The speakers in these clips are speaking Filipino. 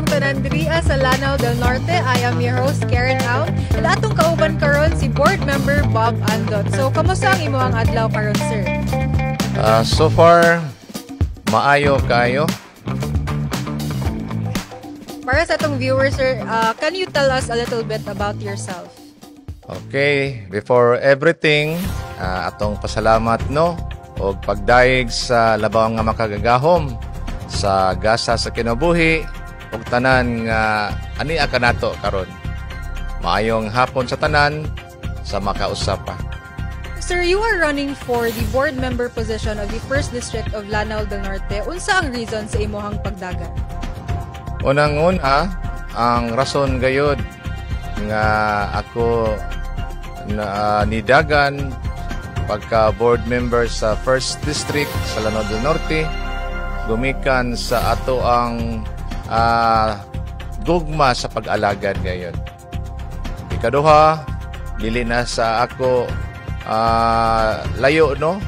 kayong tanandria sa Lanao del Norte. I am your host, Karen Au. And atong kauban karon si board member Bob Andot. So, kamusta ang imuhang adlaw karon, sir? So far, maayo kayo. Para sa atong viewers, sir, can you tell us a little bit about yourself? Okay, before everything, atong pasalamat no o pagdaig sa labaw nga makagagahom sa gasa sa kinabuhi ug tanan nga ani aka nato karon. Maayong hapon sa tanan sa makausapa. Sir, you are running for the board member position of the 1st District of Lanao del Norte. Unsa ang reason sa imuhang pagdagan? Unang-una, ang rason gayud nga ako nidagan pagka board member sa 1st District sa Lanao del Norte, gumikan sa ato ang gugma sa pag-alagad ngayon. Ikaduha, dili na sa ako layo no,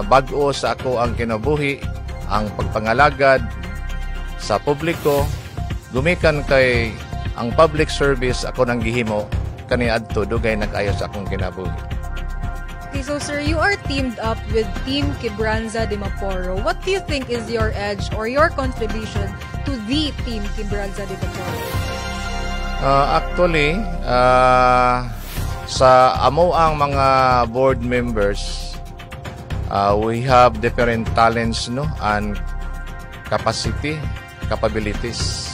bag-o sa ako ang kinabuhi, ang pagpangalagad sa publiko, gumikan kay ang public service ako nang gihimo kaniadto dugay nag-ayo sa akong kinabuhi. Okay, so sir, you are teamed up with Team Quebranza de Maporo. What do you think is your edge or your contribution to the Team Quebranza de Maporo? Actually, sa amo ang mga board members, we have different talents no and capabilities.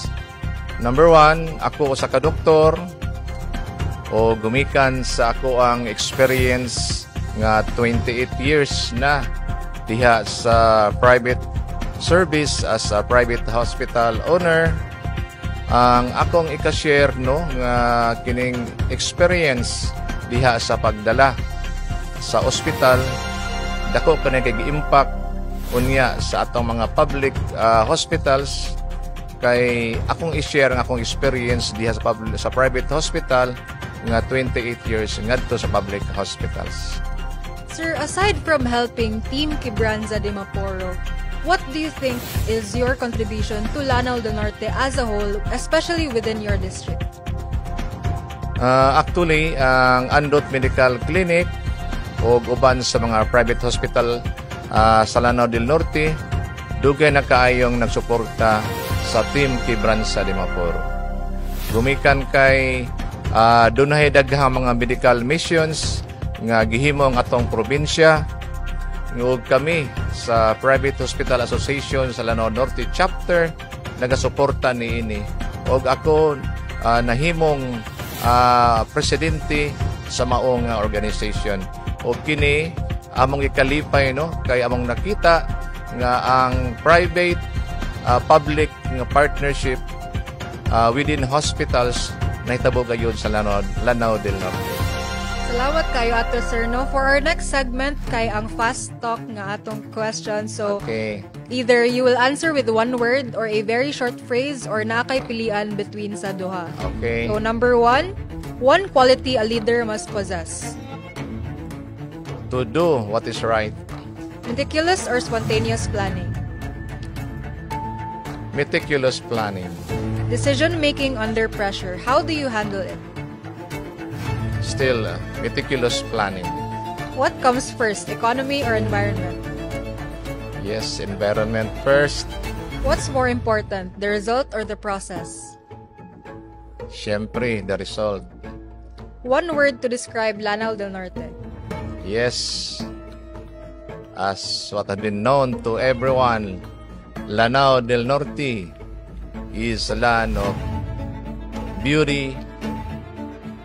Number one, ako sa kadoktor o gumikan sa ako ang experience nga 28 years na diha sa private service as a private hospital owner. Ang akong ikashare no nga kining experience diha sa pagdala sa ospital dako kanay kay impact unya sa atong mga public hospitals kay akong i-share ang akong experience diha sa private hospital nga 28 years ngadto sa public hospitals. Sir, aside from helping Team Quebranza de Maporo, what do you think is your contribution to Lanao del Norte as a whole, especially within your district? Actually, ang Andot Medical Clinic o uban sa mga private hospital sa Lanao del Norte, dugay na kaayong nagsuporta sa Team Quebranza de Maporo. Gumikan kay dunay daghang mga medical missions nga gihimo ang atong probinsya. Ug kami sa Private Hospital Association sa Lanao Norte Chapter nagasuporta niini. Ug ako nahimong presidente sa maong organization. O kini among ikalipay no kay among nakita nga ang private public nga partnership within hospitals nahitabo gayud sa Lanao del Norte. Salamat kayo ato sir no. For our next segment kay ang fast talk nga atong question. So okay. Either you will answer with one word or a very short phrase or nakay pilian between sa duha. Okay. So number one quality a leader must possess. To do what is right. Meticulous or spontaneous planning? Meticulous planning. Decision making under pressure. How do you handle it? Still, meticulous planning. What comes first, economy or environment? Yes, environment first. What's more important, the result or the process? Siyempre, the result. One word to describe Lanao del Norte. Yes, as what has been known to everyone, Lanao del Norte is a land of beauty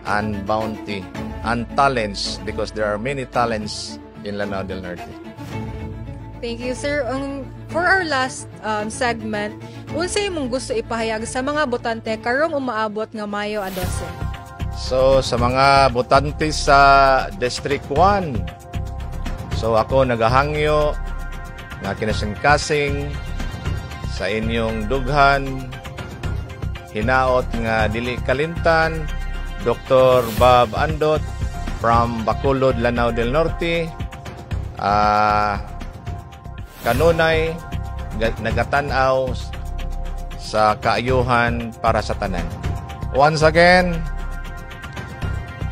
and bounty and talents because there are many talents in Lanao del Norte. Thank you, sir. For our last segment, unsay imong gusto ipahayag sa mga botante karong umaabot nga Mayo 12? So, sa mga botante sa District 1, so ako nagahangyo nga kinasingkasing sa inyong dughan, hinaot nga dili kalimtan, Dr. Bob Andot from Bacolod, Lanao del Norte. Kanunay nagatanaw sa kaayuhan para sa tanan. Once again,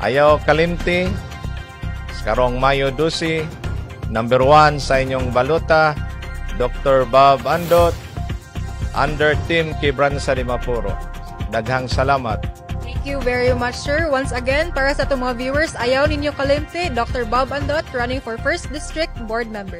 ayaw kalimti, karong Mayo 12, number 1 sa inyong baluta, Dr. Bob Andot, under Team Quebranza de Mapuro. Daghang salamat. Thank you very much, sir. Once again, para sa itong mga viewers, ayaw ninyo kalimti, Dr. Bob Andot, running for 1st District Board Member.